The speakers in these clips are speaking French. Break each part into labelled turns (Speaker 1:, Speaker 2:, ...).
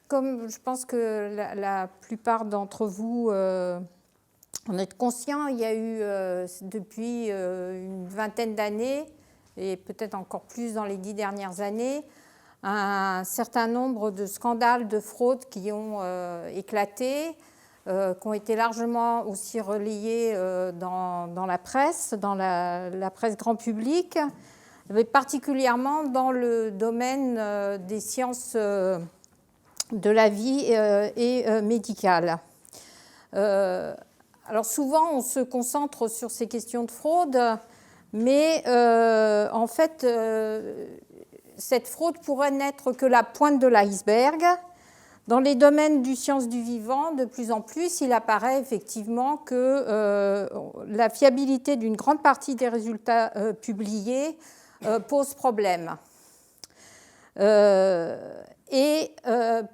Speaker 1: comme je pense que la plupart d'entre vous en êtes conscients, il y a eu depuis une vingtaine d'années, et peut-être encore plus dans les 10 dernières années, un certain nombre de scandales de fraude qui ont éclaté, qui ont été largement aussi relayés dans la presse, dans la presse grand public, mais particulièrement dans le domaine des sciences de la vie et médicale. Alors souvent, on se concentre sur ces questions de fraude, mais en fait, cette fraude pourrait n'être que la pointe de l'iceberg. Dans les domaines du science du vivant, de plus en plus, il apparaît effectivement que la fiabilité d'une grande partie des résultats publiés pose problème. Et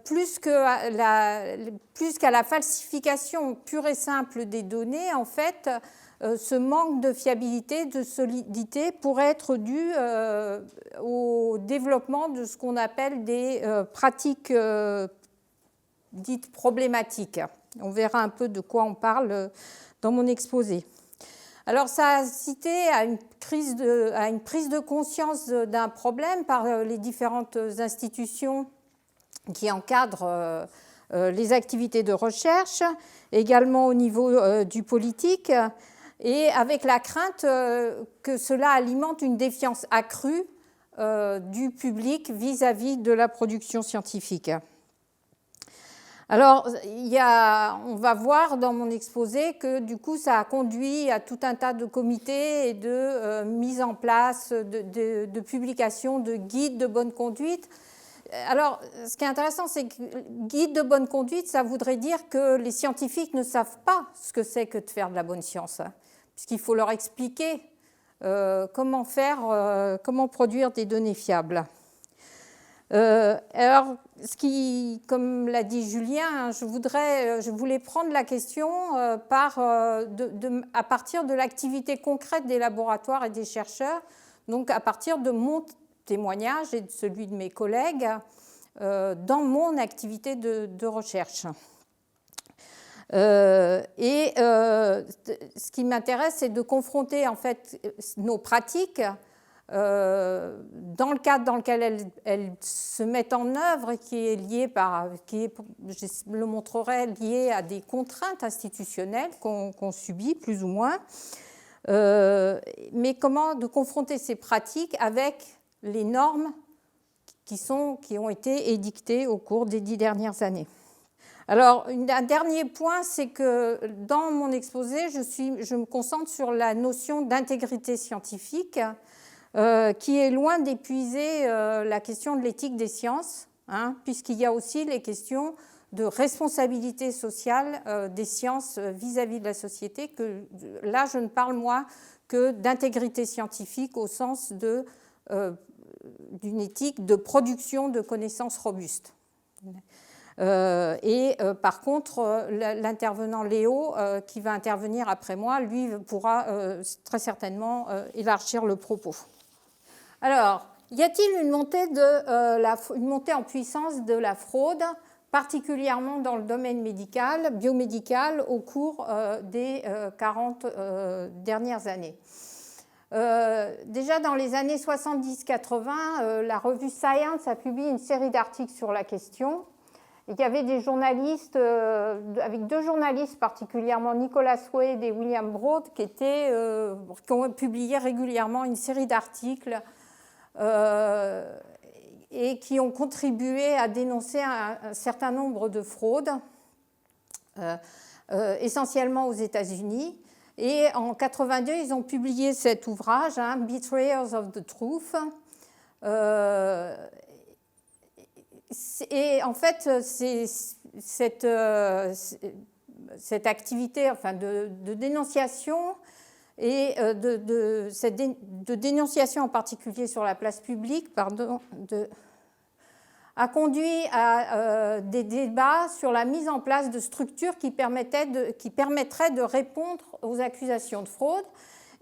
Speaker 1: plus qu'à la falsification pure et simple des données, en fait, ce manque de fiabilité, de solidité pourrait être dû au développement de ce qu'on appelle des pratiques dites problématiques. On verra un peu de quoi on parle dans mon exposé. Alors, ça a cité à une prise de conscience d'un problème par les différentes institutions qui encadrent les activités de recherche, également au niveau du politique, et avec la crainte que cela alimente une défiance accrue du public vis-à-vis de la production scientifique. Alors, on va voir dans mon exposé que du coup, ça a conduit à tout un tas de comités et de mise en place de publications de guides de bonne conduite. Alors, ce qui est intéressant, c'est que guide de bonne conduite, ça voudrait dire que les scientifiques ne savent pas ce que c'est que de faire de la bonne science, puisqu'il faut leur expliquer comment produire des données fiables. Alors, comme l'a dit Julien, je voulais prendre la question à partir de l'activité concrète des laboratoires et des chercheurs, donc à partir de mon témoignage et de celui de mes collègues dans mon activité de recherche. Ce qui m'intéresse, c'est de confronter en fait nos pratiques dans le cadre dans lequel elles se mettent en œuvre et qui est lié je le montrerai, lié à des contraintes institutionnelles qu'on subit plus ou moins, mais comment de confronter ces pratiques avec les normes qui ont été édictées au cours des 10 dernières années. Alors, un dernier point, c'est que dans mon exposé, je me concentre sur la notion d'intégrité scientifique, qui est loin d'épuiser la question de l'éthique des sciences, puisqu'il y a aussi les questions de responsabilité sociale des sciences vis-à-vis de la société, que là, je ne parle, moi, que d'intégrité scientifique au sens d'une éthique de production de connaissances robustes. Par contre, l'intervenant Léo, qui va intervenir après moi, lui pourra très certainement élargir le propos. Alors, y a-t-il une montée en puissance de la fraude, particulièrement dans le domaine médical, biomédical, au cours des 40 dernières années? Déjà dans les années 70-80, la revue Science a publié une série d'articles sur la question. Il y avait des journalistes, avec 2 journalistes particulièrement, Nicholas Wade et William Broad, qui ont publié régulièrement une série d'articles et qui ont contribué à dénoncer un certain nombre de fraudes, essentiellement aux États-Unis. Et en 1982, ils ont publié cet ouvrage, Betrayers of the Truth. Et en fait, cette activité de dénonciation et de dénonciation en particulier sur la place publique, a conduit à des débats sur la mise en place de structures qui permettraient de répondre aux accusations de fraude.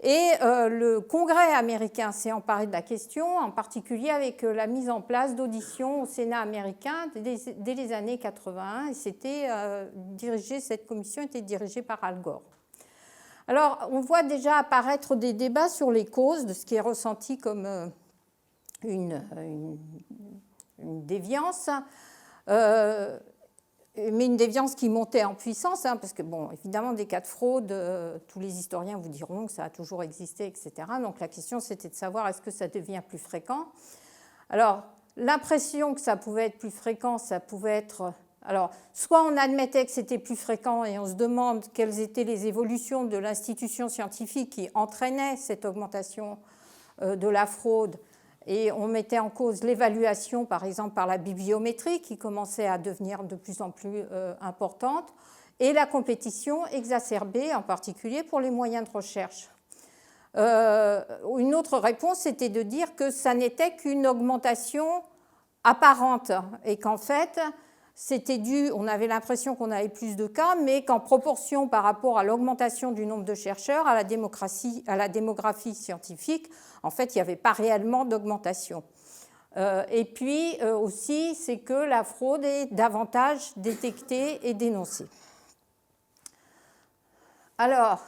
Speaker 1: Et le Congrès américain s'est emparé de la question, en particulier avec la mise en place d'auditions au Sénat américain dès les années 81. Et cette commission était dirigée par Al Gore. Alors, on voit déjà apparaître des débats sur les causes de ce qui est ressenti comme une déviance. Mais une déviance qui montait en puissance, parce que, bon, évidemment, des cas de fraude, tous les historiens vous diront que ça a toujours existé, etc. Donc la question, c'était de savoir est-ce que ça devient plus fréquent. Alors, l'impression que ça pouvait être plus fréquent, ça pouvait être... Alors, soit on admettait que c'était plus fréquent et on se demande quelles étaient les évolutions de l'institution scientifique qui entraînaient cette augmentation de la fraude, et on mettait en cause l'évaluation, par exemple, par la bibliométrie, qui commençait à devenir de plus en plus importante, et la compétition exacerbée, en particulier pour les moyens de recherche. Une autre réponse, c'était de dire que ça n'était qu'une augmentation apparente, et qu'en fait, c'était dû, on avait l'impression qu'on avait plus de cas, mais qu'en proportion par rapport à l'augmentation du nombre de chercheurs, à la démographie scientifique, en fait, il n'y avait pas réellement d'augmentation. Et puis aussi, c'est que la fraude est davantage détectée et dénoncée. Alors,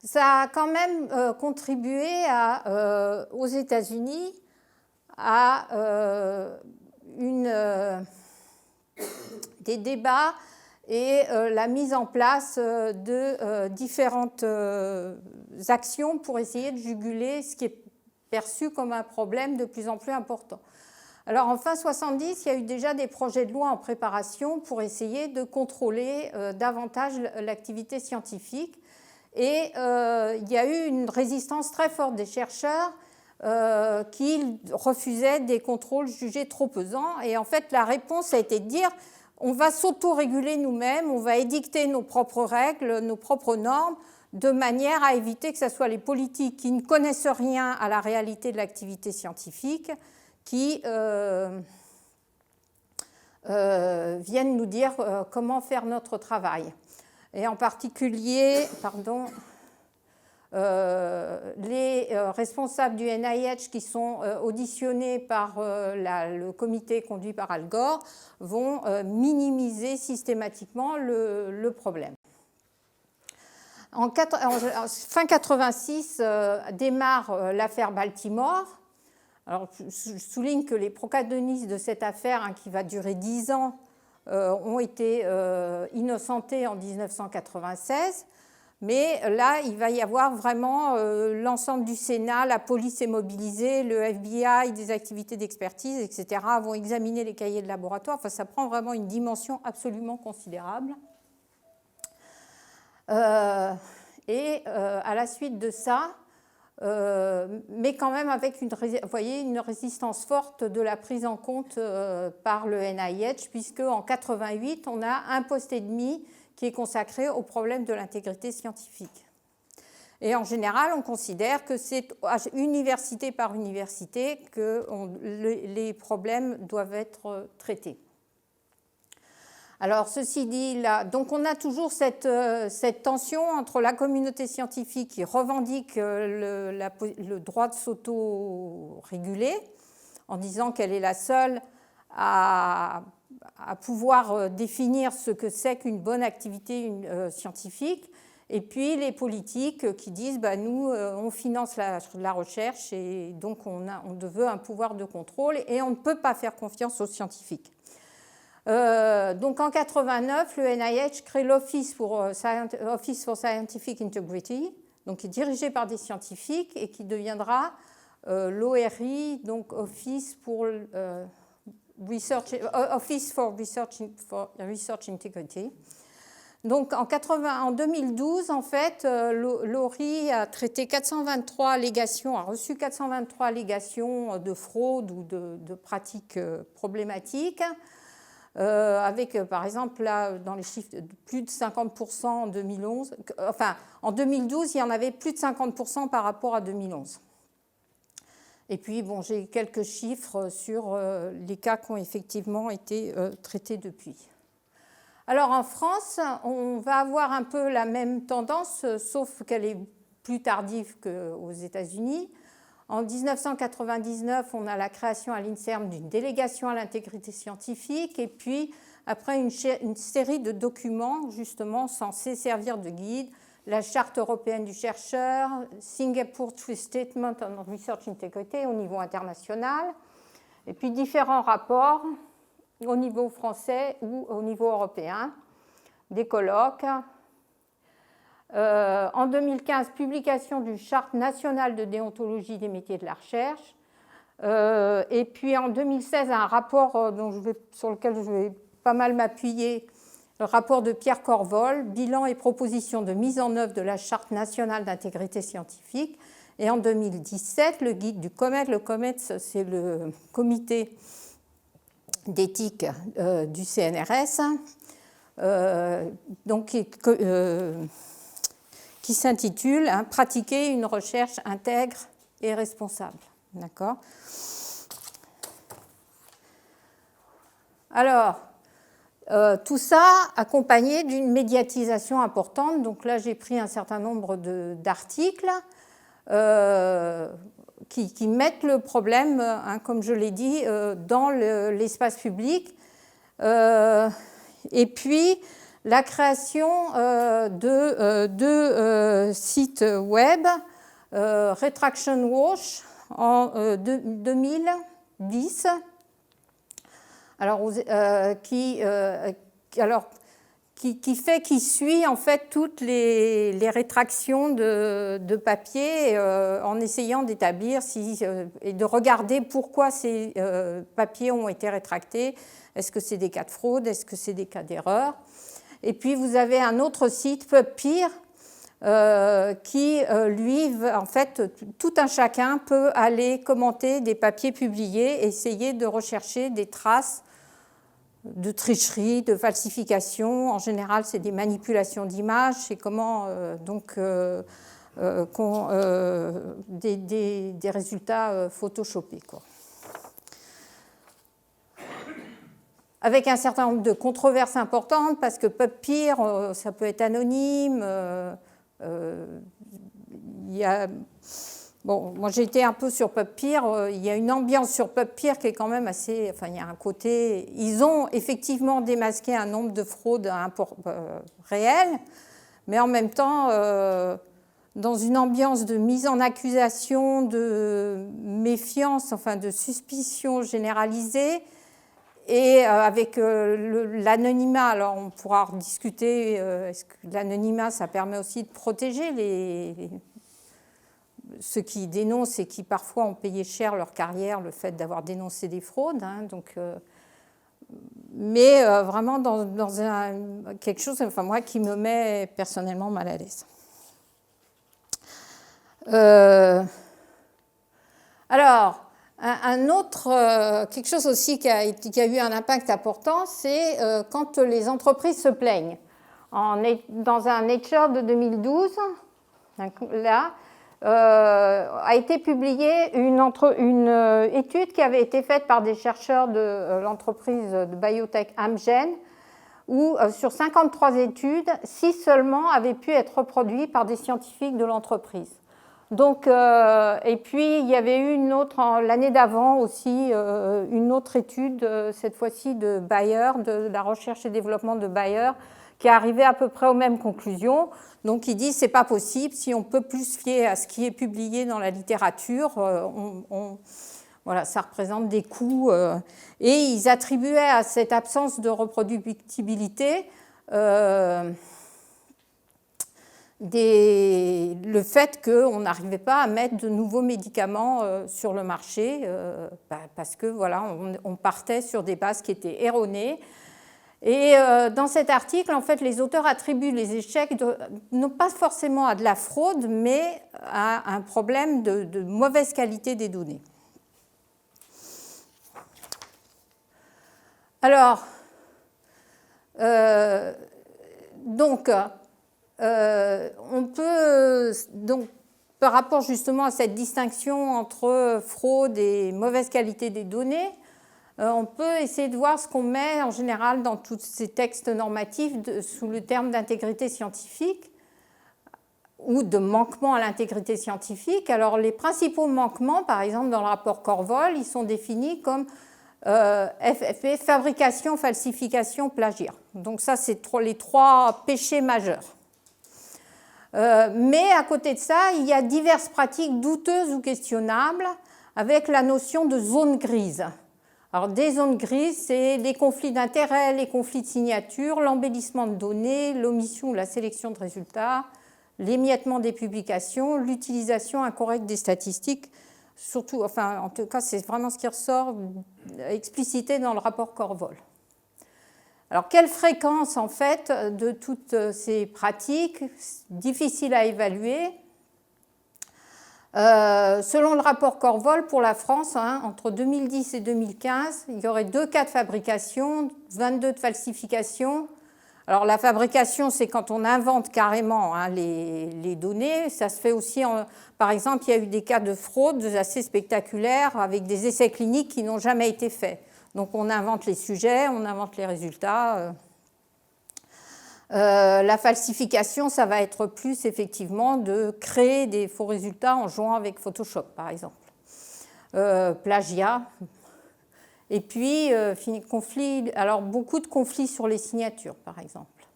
Speaker 1: ça a quand même contribué aux États-Unis à des débats et la mise en place de différentes actions pour essayer de juguler ce qui est perçu comme un problème de plus en plus important. Alors en fin 70, il y a eu déjà des projets de loi en préparation pour essayer de contrôler davantage l'activité scientifique. Et il y a eu une résistance très forte des chercheurs qui refusaient des contrôles jugés trop pesants. Et en fait, la réponse a été de dire on va s'auto-réguler nous-mêmes, on va édicter nos propres règles, nos propres normes, de manière à éviter que ce soit les politiques qui ne connaissent rien à la réalité de l'activité scientifique qui viennent nous dire comment faire notre travail. Et en particulier, les responsables du NIH qui sont auditionnés par le comité conduit par Al Gore vont minimiser systématiquement le problème. En fin 86 démarre l'affaire Baltimore. Alors, je souligne que les protagonistes de cette affaire, qui va durer 10 ans, ont été innocentés en 1996. Mais là, il va y avoir vraiment l'ensemble du Sénat, la police est mobilisée, le FBI, des activités d'expertise, etc., vont examiner les cahiers de laboratoire. Enfin, ça prend vraiment une dimension absolument considérable. À la suite de ça, mais quand même avec une résistance forte de la prise en compte par le NIH, puisque en 88, on a un poste et demi qui est consacré au problème de l'intégrité scientifique. Et en général, on considère que c'est université par université que les problèmes doivent être traités. Alors, ceci dit, là, donc on a toujours cette tension entre la communauté scientifique qui revendique le droit de s'auto-réguler en disant qu'elle est la seule à pouvoir définir ce que c'est qu'une bonne activité scientifique, et puis les politiques qui disent nous, on finance la recherche et donc on veut un pouvoir de contrôle et on ne peut pas faire confiance aux scientifiques. Donc en 89, le NIH crée l'Office for Scientific Integrity, donc qui est dirigé par des scientifiques et qui deviendra l'ORI, donc Office for Research Integrity. Donc en 2012, en fait, l'ORI a traité 423 allégations, a reçu 423 allégations de fraude ou de pratiques problématiques, avec par exemple là, dans les chiffres plus de 50% en 2011. Enfin, en 2012, il y en avait plus de 50% par rapport à 2011. Et puis, bon, j'ai quelques chiffres sur les cas qui ont effectivement été traités depuis. Alors, en France, on va avoir un peu la même tendance, sauf qu'elle est plus tardive qu'aux États-Unis. En 1999, on a la création à l'INSERM d'une délégation à l'intégrité scientifique et puis après une série de documents justement censés servir de guide, la Charte européenne du chercheur, Singapore True Statement on Research Integrity au niveau international, et puis différents rapports au niveau français ou au niveau européen, des colloques. En 2015, publication d'une charte nationale de déontologie des métiers de la recherche. Et puis en 2016, un rapport sur lequel je vais pas mal m'appuyer, le rapport de Pierre Corvol, bilan et propositions de mise en œuvre de la charte nationale d'intégrité scientifique. Et en 2017, le guide du COMET. Le COMET, c'est le comité d'éthique du CNRS, qui s'intitule « Pratiquer une recherche intègre et responsable ». D'accord ? Alors, tout ça accompagné d'une médiatisation importante. Donc là, j'ai pris un certain nombre d'articles qui mettent le problème, comme je l'ai dit, dans l'espace public. Et puis, la création de deux sites web, Retraction Wash en 2010, qui suit en fait toutes les rétractions de papier en essayant d'établir et de regarder pourquoi ces papiers ont été rétractés. Est-ce que c'est des cas de fraude? Est-ce que c'est des cas d'erreur? Et puis vous avez un autre site, PubPeer, qui, lui, en fait, tout un chacun peut aller commenter des papiers publiés, essayer de rechercher des traces de tricherie, de falsification. En général, c'est des manipulations d'images, c'est comment des résultats photoshopés, quoi. Avec un certain nombre de controverses importantes, parce que PubPeer, ça peut être anonyme. Moi j'ai été un peu sur PubPeer. Il y a une ambiance sur PubPeer qui est quand même assez. Enfin, il y a un côté. Ils ont effectivement démasqué un nombre de fraudes réelles, mais en même temps, dans une ambiance de mise en accusation, de méfiance, enfin de suspicion généralisée. Et avec l'anonymat, alors on pourra rediscuter, est-ce que l'anonymat, ça permet aussi de protéger ceux qui dénoncent et qui parfois ont payé cher leur carrière, le fait d'avoir dénoncé des fraudes. Mais vraiment dans quelque chose, enfin moi, qui me met personnellement mal à l'aise. Alors, quelque chose aussi qui a eu un impact important, c'est quand les entreprises se plaignent. Dans un Nature de 2012, là, a été publiée une étude qui avait été faite par des chercheurs de l'entreprise de biotech Amgen, où sur 53 études, 6 seulement avaient pu être reproduits par des scientifiques de l'entreprise. Donc, et puis, il y avait eu une autre, l'année d'avant aussi, une autre étude, cette fois-ci de Bayer, de la recherche et développement de Bayer, qui est arrivée à peu près aux mêmes conclusions. Donc, il dit c'est pas possible, si on peut plus se fier à ce qui est publié dans la littérature, voilà, ça représente des coûts. Et ils attribuaient à cette absence de reproductibilité le fait qu'on n'arrivait pas à mettre de nouveaux médicaments sur le marché parce que voilà, on partait sur des bases qui étaient erronées. Et dans cet article, en fait, les auteurs attribuent les échecs non pas forcément à de la fraude, mais à un problème de mauvaise qualité des données. Alors, on peut, donc, par rapport justement à cette distinction entre fraude et mauvaise qualité des données, on peut essayer de voir ce qu'on met en général dans tous ces textes normatifs sous le terme d'intégrité scientifique. ou de manquement à l'intégrité scientifique. Alors les principaux manquements, par exemple dans le rapport Corvol, ils sont définis comme FFP, fabrication, falsification, plagiat. Donc ça, c'est les 3 péchés majeurs. Mais à côté de ça, il y a diverses pratiques douteuses ou questionnables avec la notion de zone grise. Alors des zones grises, c'est les conflits d'intérêts, les conflits de signature, l'embellissement de données, l'omission ou la sélection de résultats, l'émiettement des publications, l'utilisation incorrecte des statistiques, surtout, enfin en tout cas c'est vraiment ce qui ressort explicité dans le rapport Corvol. Alors, quelle fréquence, en fait, de toutes ces pratiques, difficiles à évaluer. Selon le rapport Corvol, pour la France, entre 2010 et 2015, il y aurait 2 cas de fabrication, 22 de falsification. Alors, la fabrication, c'est quand on invente carrément les données. Ça se fait aussi, par exemple, il y a eu des cas de fraude assez spectaculaires avec des essais cliniques qui n'ont jamais été faits. Donc on invente les sujets, on invente les résultats. La falsification, ça va être plus effectivement de créer des faux résultats en jouant avec Photoshop, par exemple. Plagiat. Et puis, conflit, alors beaucoup de conflits sur les signatures, par exemple.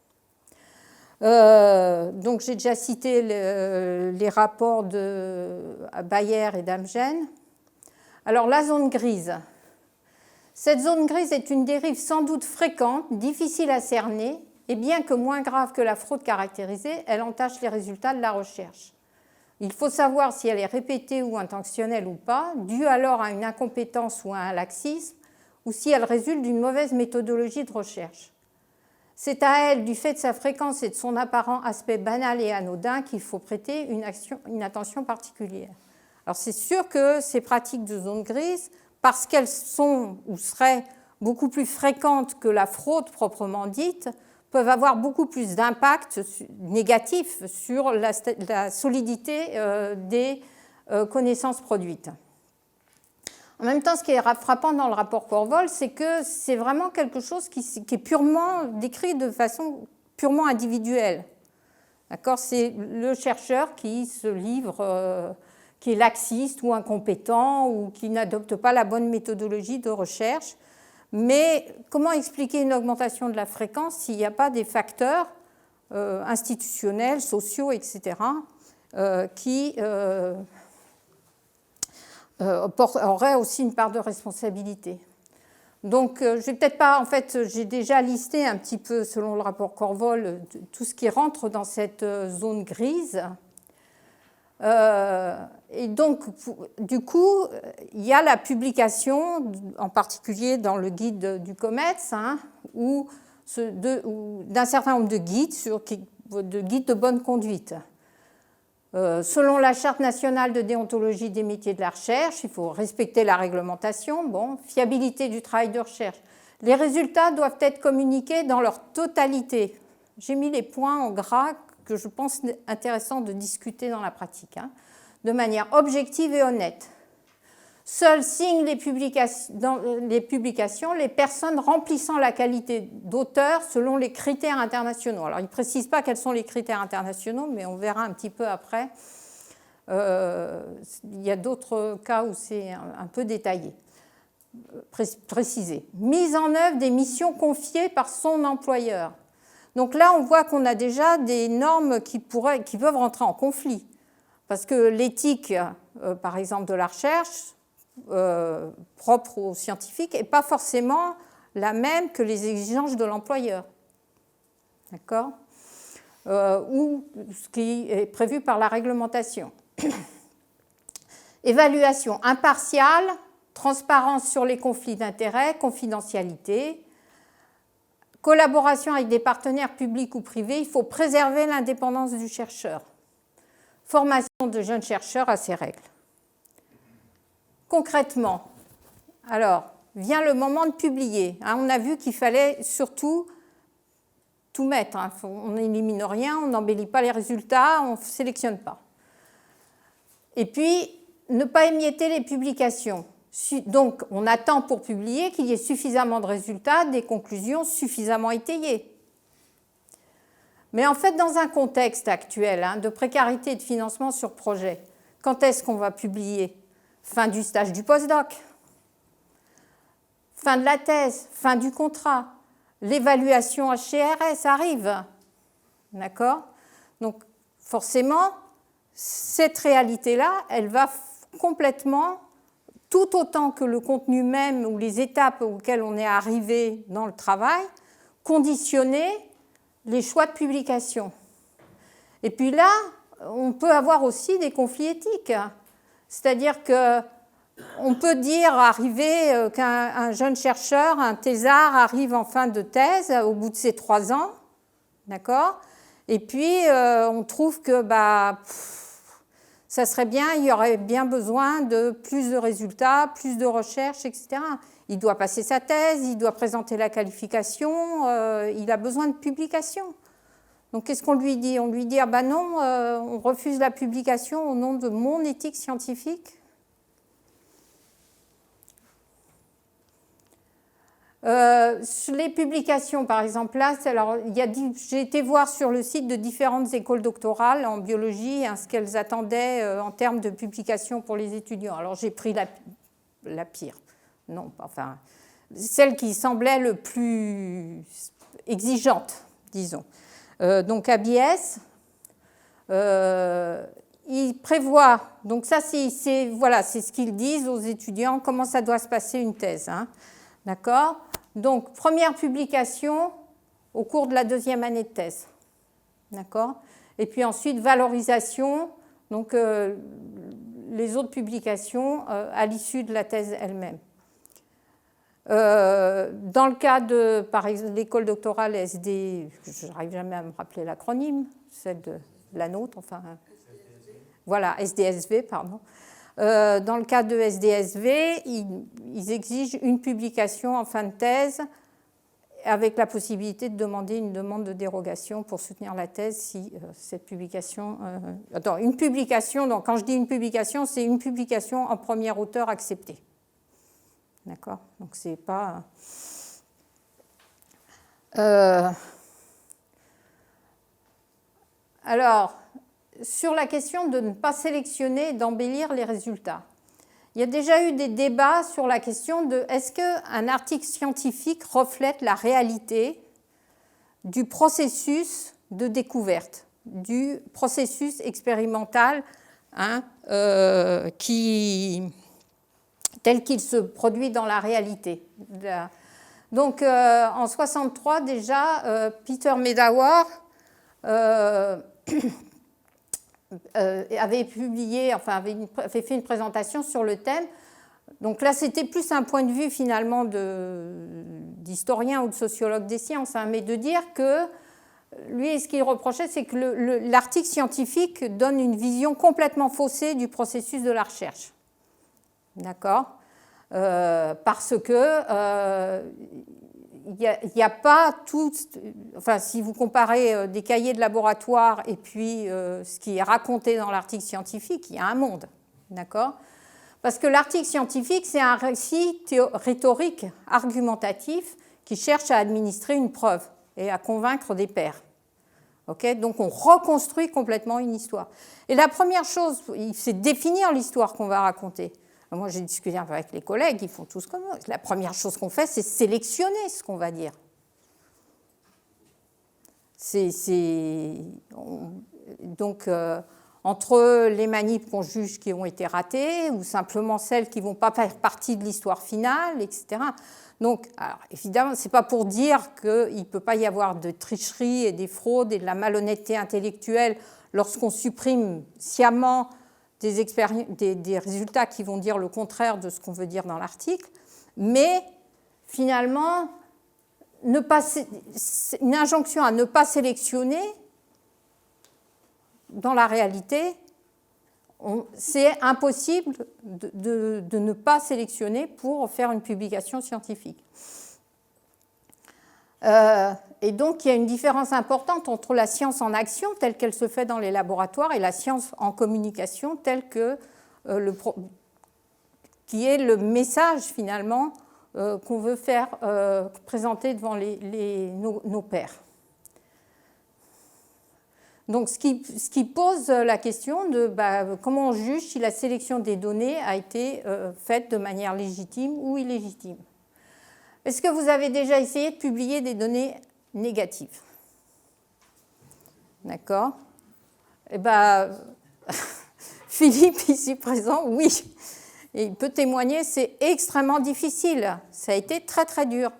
Speaker 1: Donc j'ai déjà cité les rapports de Bayer et d'Amgen. Alors la zone grise. Cette zone grise est une dérive sans doute fréquente, difficile à cerner, et bien que moins grave que la fraude caractérisée, elle entache les résultats de la recherche. Il faut savoir si elle est répétée ou intentionnelle ou pas, due alors à une incompétence ou à un laxisme, ou si elle résulte d'une mauvaise méthodologie de recherche. C'est à elle, du fait de sa fréquence et de son apparent aspect banal et anodin, qu'il faut prêter une attention particulière. Alors c'est sûr que ces pratiques de zone grise, parce qu'elles sont ou seraient beaucoup plus fréquentes que la fraude proprement dite, peuvent avoir beaucoup plus d'impact négatif sur la solidité des connaissances produites. En même temps, ce qui est frappant dans le rapport Corvol, c'est que c'est vraiment quelque chose qui est purement décrit de façon purement individuelle. D'accord ? C'est le chercheur qui se livre, qui est laxiste ou incompétent ou qui n'adopte pas la bonne méthodologie de recherche. Mais comment expliquer une augmentation de la fréquence s'il n'y a pas des facteurs institutionnels, sociaux, etc., qui auraient aussi une part de responsabilité? Donc, je vais peut-être pas, en fait, j'ai déjà listé un petit peu, selon le rapport Corvol, tout ce qui rentre dans cette zone grise. Et donc, du coup, il y a la publication, en particulier dans le guide du COMETS, ou d'un certain nombre de guides, de guides de bonne conduite. Selon la Charte nationale de déontologie des métiers de la recherche, il faut respecter la réglementation. Bon, fiabilité du travail de recherche. Les résultats doivent être communiqués dans leur totalité. J'ai mis les points en gras que je pense intéressant de discuter dans la pratique, de manière objective et honnête. Seuls signent dans les publications les personnes remplissant la qualité d'auteur selon les critères internationaux. Alors, il ne précise pas quels sont les critères internationaux, mais on verra un petit peu après. Il y a d'autres cas où c'est un peu détaillé, précisé. Mise en œuvre des missions confiées par son employeur. Donc là, on voit qu'on a déjà des normes qui peuvent rentrer en conflit. Parce que l'éthique, par exemple, de la recherche, propre aux scientifiques, n'est pas forcément la même que les exigences de l'employeur. D'accord ? Ou ce qui est prévu par la réglementation. Évaluation impartiale, transparence sur les conflits d'intérêts, confidentialité. Collaboration avec des partenaires publics ou privés, il faut préserver l'indépendance du chercheur. Formation de jeunes chercheurs à ces règles. Concrètement, alors, vient le moment de publier. On a vu qu'il fallait surtout tout mettre. On n'élimine rien, on n'embellit pas les résultats, on ne sélectionne pas. Et puis, ne pas émietter les publications. Donc, on attend pour publier qu'il y ait suffisamment de résultats, des conclusions suffisamment étayées. Mais en fait, dans un contexte actuel de précarité et de financement sur projet, quand est-ce qu'on va publier? Fin du stage du postdoc, fin de la thèse, fin du contrat, l'évaluation HCRS arrive. D'accord? Donc, forcément, cette réalité-là, elle va complètement, tout autant que le contenu même ou les étapes auxquelles on est arrivé dans le travail, conditionner les choix de publication. Et puis là, on peut avoir aussi des conflits éthiques. C'est-à-dire qu'on peut dire qu'un jeune chercheur, un thésard, arrive en fin de thèse au bout de ses 3 ans, d'accord? Et puis, on trouve que ça serait bien, il y aurait bien besoin de plus de résultats, plus de recherches, etc. Il doit passer sa thèse, il doit présenter la qualification, il a besoin de publication. Donc, qu'est-ce qu'on lui dit? On lui dit, non, on refuse la publication au nom de mon éthique scientifique. Les publications, par exemple, là, j'ai été voir sur le site de différentes écoles doctorales en biologie ce qu'elles attendaient en termes de publications pour les étudiants. Alors, j'ai pris la pire. Non, enfin, celle qui semblait le plus exigeante, disons. Donc, ABS, il prévoit, donc ça, c'est ce qu'ils disent aux étudiants, comment ça doit se passer une thèse. D'accord? Donc, première publication au cours de la 2e année de thèse. D'accord? Et puis ensuite, valorisation, donc les autres publications à l'issue de la thèse elle-même. Dans le cas de, par exemple, l'école doctorale SD, je n'arrive jamais à me rappeler l'acronyme, celle de la nôtre, enfin, voilà, SDSV, pardon. Dans le cas de SDSV, ils exigent une publication en fin de thèse avec la possibilité de demander une demande de dérogation pour soutenir la thèse si cette publication... une publication, donc quand je dis une publication, c'est une publication en premier auteur acceptée. D'accord? Donc c'est pas... Alors, sur la question de ne pas sélectionner et d'embellir les résultats. Il y a déjà eu des débats sur la question de est-ce qu'un article scientifique reflète la réalité du processus de découverte, du processus expérimental tel qu'il se produit dans la réalité. Donc en 1963 déjà, Peter Medawar avait fait une présentation sur le thème. Donc là, c'était plus un point de vue finalement d'historien ou de sociologue des sciences, mais de dire que lui, ce qu'il reprochait, c'est que l'article scientifique donne une vision complètement faussée du processus de la recherche. D'accord? Parce que il n'y a pas tout... Enfin, si vous comparez des cahiers de laboratoire et puis ce qui est raconté dans l'article scientifique, il y a un monde. D'accord? Parce que l'article scientifique, c'est un récit rhétorique, argumentatif, qui cherche à administrer une preuve et à convaincre des pairs. Okay? Donc, on reconstruit complètement une histoire. Et la première chose, c'est définir l'histoire qu'on va raconter. Moi, j'ai discuté un peu avec les collègues, ils font tous comme moi. La première chose qu'on fait, c'est sélectionner ce qu'on va dire. Donc, entre les manips qu'on juge qui ont été ratées, ou simplement celles qui ne vont pas faire partie de l'histoire finale, etc. Donc, alors, évidemment, ce n'est pas pour dire qu'il ne peut pas y avoir de tricherie et des fraudes et de la malhonnêteté intellectuelle lorsqu'on supprime sciemment des résultats qui vont dire le contraire de ce qu'on veut dire dans l'article, mais finalement, une injonction à ne pas sélectionner, dans la réalité, c'est impossible de ne pas sélectionner pour faire une publication scientifique. Et donc, il y a une différence importante entre la science en action, telle qu'elle se fait dans les laboratoires, et la science en communication, telle que qui est le message, finalement, qu'on veut faire présenter devant nos pairs. Donc, ce qui pose la question de comment on juge si la sélection des données a été faite de manière légitime ou illégitime. Est-ce que vous avez déjà essayé de publier des données négatives? D'accord. Eh bien, Philippe, ici présent, oui. Et il peut témoigner, c'est extrêmement difficile. Ça a été très, très dur.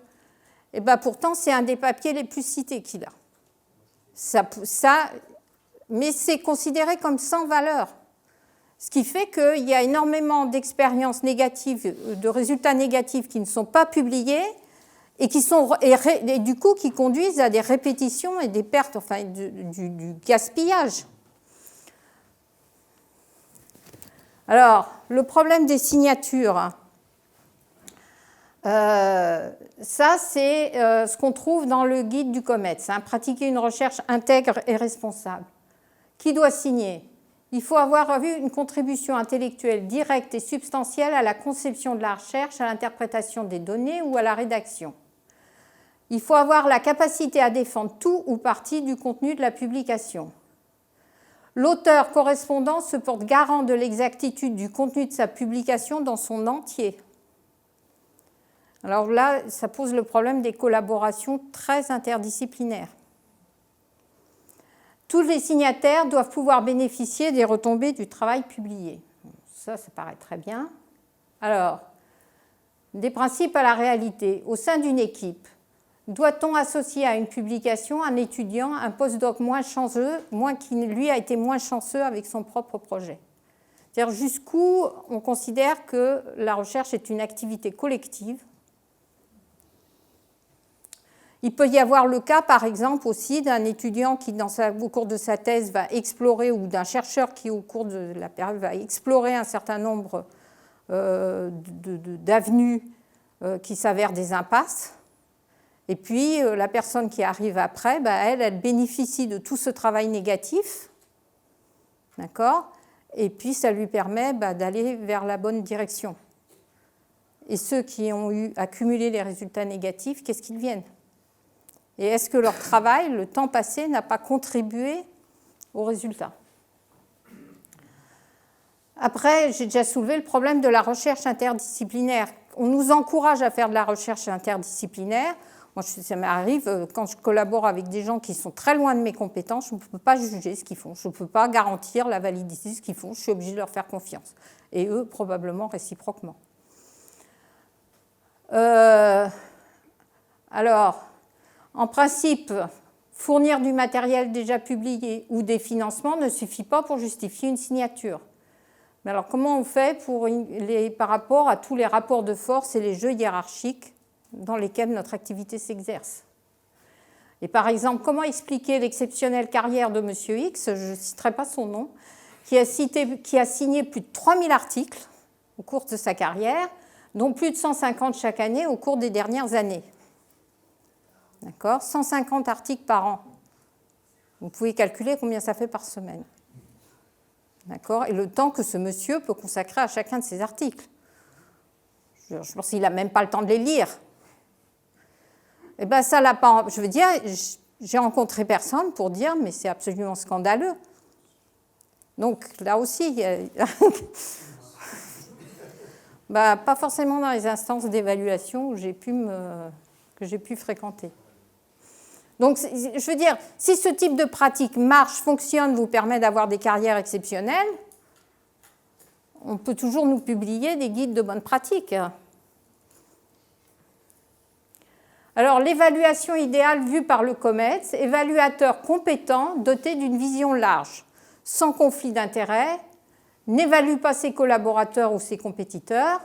Speaker 1: Et bien, pourtant, c'est un des papiers les plus cités qu'il a. Mais c'est considéré comme sans valeur. Ce qui fait qu'il y a énormément d'expériences négatives, de résultats négatifs qui ne sont pas publiés et du coup qui conduisent à des répétitions et des pertes, enfin du gaspillage. Alors, le problème des signatures, ça c'est ce qu'on trouve dans le guide du COMETS, pratiquer une recherche intègre et responsable. Qui doit signer? Il faut avoir eu une contribution intellectuelle directe et substantielle à la conception de la recherche, à l'interprétation des données ou à la rédaction. Il faut avoir la capacité à défendre tout ou partie du contenu de la publication. L'auteur correspondant se porte garant de l'exactitude du contenu de sa publication dans son entier. Alors là, ça pose le problème des collaborations très interdisciplinaires. Tous les signataires doivent pouvoir bénéficier des retombées du travail publié. Ça paraît très bien. Alors, des principes à la réalité. Au sein d'une équipe, doit-on associer à une publication un étudiant, un postdoc moins chanceux, qui lui a été moins chanceux avec son propre projet? C'est-à-dire jusqu'où on considère que la recherche est une activité collective. Il peut y avoir le cas, par exemple, aussi d'un étudiant qui, au cours de sa thèse, va explorer, ou d'un chercheur qui, au cours de la période, va explorer un certain nombre d'avenues qui s'avèrent des impasses. Et puis, la personne qui arrive après, elle bénéficie de tout ce travail négatif. D'accord ? Et puis, ça lui permet d'aller vers la bonne direction. Et ceux qui ont accumulé les résultats négatifs, qu'est-ce qu'ils deviennent ? Et est-ce que leur travail, le temps passé, n'a pas contribué aux résultats? Après, j'ai déjà soulevé le problème de la recherche interdisciplinaire. On nous encourage à faire de la recherche interdisciplinaire. Moi, ça m'arrive, quand je collabore avec des gens qui sont très loin de mes compétences, je ne peux pas juger ce qu'ils font. Je ne peux pas garantir la validité de ce qu'ils font. Je suis obligée de leur faire confiance. Et eux, probablement réciproquement. Alors, en principe, fournir du matériel déjà publié ou des financements ne suffit pas pour justifier une signature. Mais alors, comment on fait par rapport à tous les rapports de force et les jeux hiérarchiques dans lesquels notre activité s'exerce? Et par exemple, comment expliquer l'exceptionnelle carrière de M. X, je ne citerai pas son nom, qui a signé plus de 3000 articles au cours de sa carrière, dont plus de 150 chaque année au cours des dernières années. D'accord ? 150 articles par an. Vous pouvez calculer combien ça fait par semaine. D'accord ? Et le temps que ce monsieur peut consacrer à chacun de ces articles. Je pense qu'il n'a même pas le temps de les lire. Eh bien, ça l'a pas. Je veux dire, j'ai rencontré personne pour dire, mais c'est absolument scandaleux. Donc, là aussi, il y a... pas forcément dans les instances d'évaluation que j'ai pu fréquenter. Donc, je veux dire, si ce type de pratique marche, fonctionne, vous permet d'avoir des carrières exceptionnelles, on peut toujours nous publier des guides de bonne pratique. Alors, l'évaluation idéale vue par le COMETS, évaluateur compétent, doté d'une vision large, sans conflit d'intérêts, n'évalue pas ses collaborateurs ou ses compétiteurs,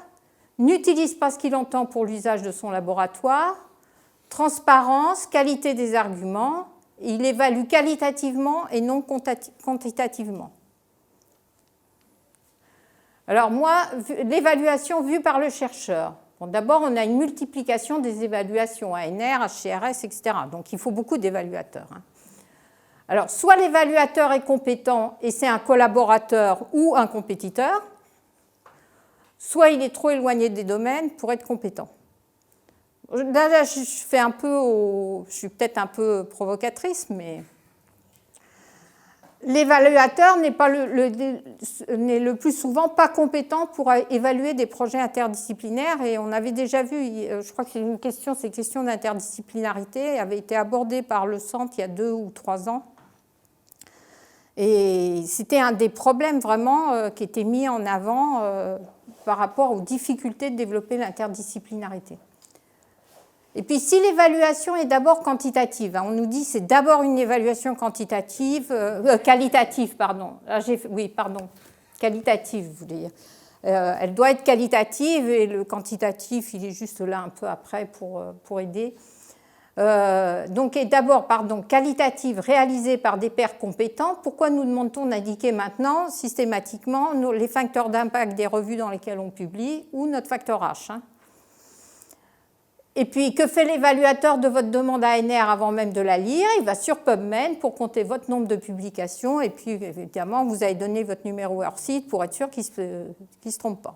Speaker 1: n'utilise pas ce qu'il entend pour l'usage de son laboratoire, transparence, qualité des arguments, il évalue qualitativement et non quantitativement. Alors moi, l'évaluation vue par le chercheur. Bon, d'abord, on a une multiplication des évaluations, ANR, HCRS, etc. Donc il faut beaucoup d'évaluateurs. Alors, soit l'évaluateur est compétent et c'est un collaborateur ou un compétiteur, soit il est trop éloigné des domaines pour être compétent. Là, je suis peut-être un peu provocatrice, mais l'évaluateur n'est le plus souvent pas compétent pour évaluer des projets interdisciplinaires. Et on avait déjà vu, je crois que ces questions d'interdisciplinarité avaient été abordées par le centre il y a 2 ou 3 ans. Et c'était un des problèmes vraiment qui était mis en avant par rapport aux difficultés de développer l'interdisciplinarité. Et puis si l'évaluation est d'abord quantitative, on nous dit c'est d'abord une évaluation qualitative, qualitative, vous voulez dire. Elle doit être qualitative et le quantitatif, il est juste là un peu après pour aider. Donc est d'abord qualitative réalisée par des pairs compétents. Pourquoi nous demande-t-on d'indiquer maintenant systématiquement les facteurs d'impact des revues dans lesquelles on publie ou notre facteur H, Et puis, que fait l'évaluateur de votre demande ANR avant même de la lire? Il va sur PubMed pour compter votre nombre de publications et puis, évidemment, vous allez donner votre numéro hors site pour être sûr qu'il ne se trompe pas.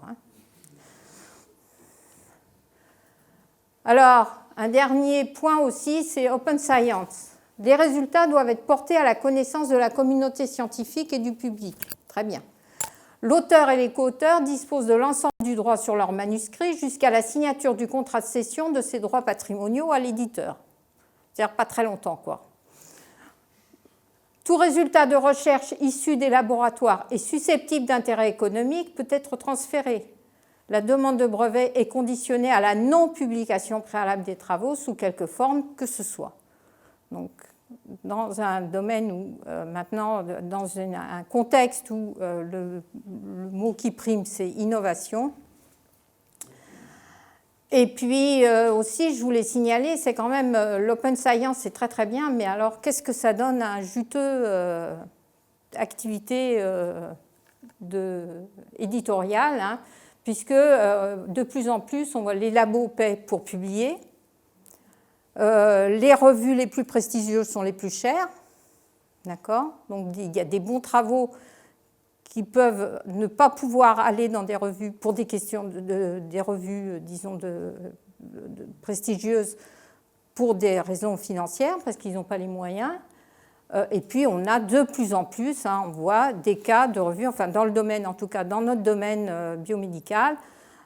Speaker 1: Alors, un dernier point aussi, c'est Open Science. Les résultats doivent être portés à la connaissance de la communauté scientifique et du public. Très bien. L'auteur et les co-auteurs disposent de l'ensemble du droit sur leur manuscrit jusqu'à la signature du contrat de cession de ces droits patrimoniaux à l'éditeur. C'est-à-dire pas très longtemps, quoi. Tout résultat de recherche issu des laboratoires et susceptible d'intérêt économique peut être transféré. La demande de brevet est conditionnée à la non-publication préalable des travaux sous quelque forme que ce soit. Donc, dans un domaine où, maintenant, dans un contexte où le mot qui prime, c'est innovation. Et puis aussi, je voulais signaler, c'est quand même l'open science, c'est très très bien, mais alors qu'est-ce que ça donne à un juteux activité éditoriale, puisque de plus en plus, les labos paient pour publier. Les revues les plus prestigieuses sont les plus chères, d'accord? Donc il y a des bons travaux qui peuvent ne pas pouvoir aller dans des revues pour des questions des revues, disons, prestigieuses pour des raisons financières, parce qu'ils n'ont pas les moyens. Et puis on a de plus en plus, on voit des cas de revues, enfin dans le domaine, en tout cas dans notre domaine biomédical,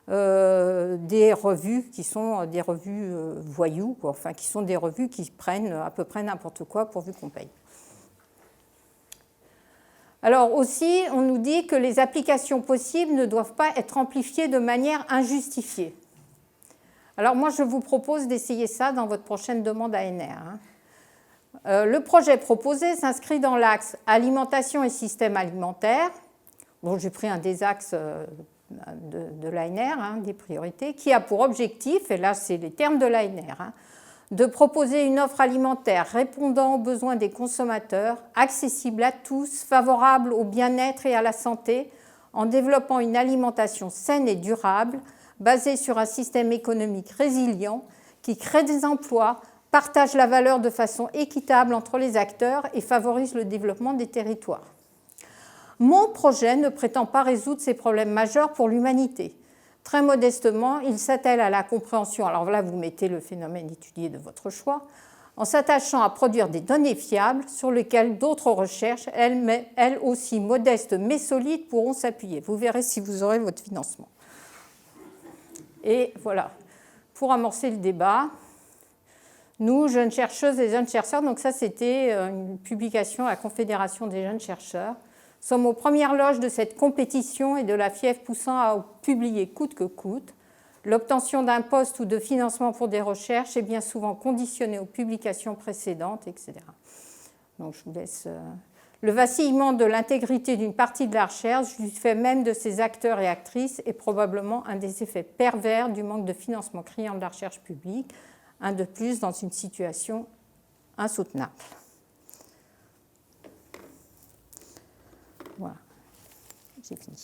Speaker 1: des revues qui sont des revues voyous, quoi, enfin qui sont des revues qui prennent à peu près n'importe quoi pourvu qu'on paye. Alors aussi, on nous dit que les applications possibles ne doivent pas être amplifiées de manière injustifiée. Alors moi, je vous propose d'essayer ça dans votre prochaine demande ANR. Le projet proposé s'inscrit dans l'axe alimentation et système alimentaire. Bon, j'ai pris un des axes de l'ANR, des priorités, qui a pour objectif, et là c'est les termes de l'ANR, de proposer une offre alimentaire répondant aux besoins des consommateurs, accessible à tous, favorable au bien-être et à la santé, en développant une alimentation saine et durable, basée sur un système économique résilient qui crée des emplois, partage la valeur de façon équitable entre les acteurs et favorise le développement des territoires. Mon projet ne prétend pas résoudre ces problèmes majeurs pour l'humanité. Très modestement, il s'attelle à la compréhension, alors là vous mettez le phénomène étudié de votre choix, en s'attachant à produire des données fiables sur lesquelles d'autres recherches, elles aussi modestes mais solides, pourront s'appuyer. Vous verrez si vous aurez votre financement. Et voilà, pour amorcer le débat, nous, jeunes chercheuses et jeunes chercheurs, donc ça c'était une publication à la Confédération des jeunes chercheurs, sommes aux premières loges de cette compétition et de la fièvre poussant à publier coûte que coûte. L'obtention d'un poste ou de financement pour des recherches est bien souvent conditionnée aux publications précédentes, etc. Donc je vous laisse. Le vacillement de l'intégrité d'une partie de la recherche, du fait même de ses acteurs et actrices, est probablement un des effets pervers du manque de financement criant de la recherche publique, un de plus dans une situation insoutenable. Voilà, j'ai fini.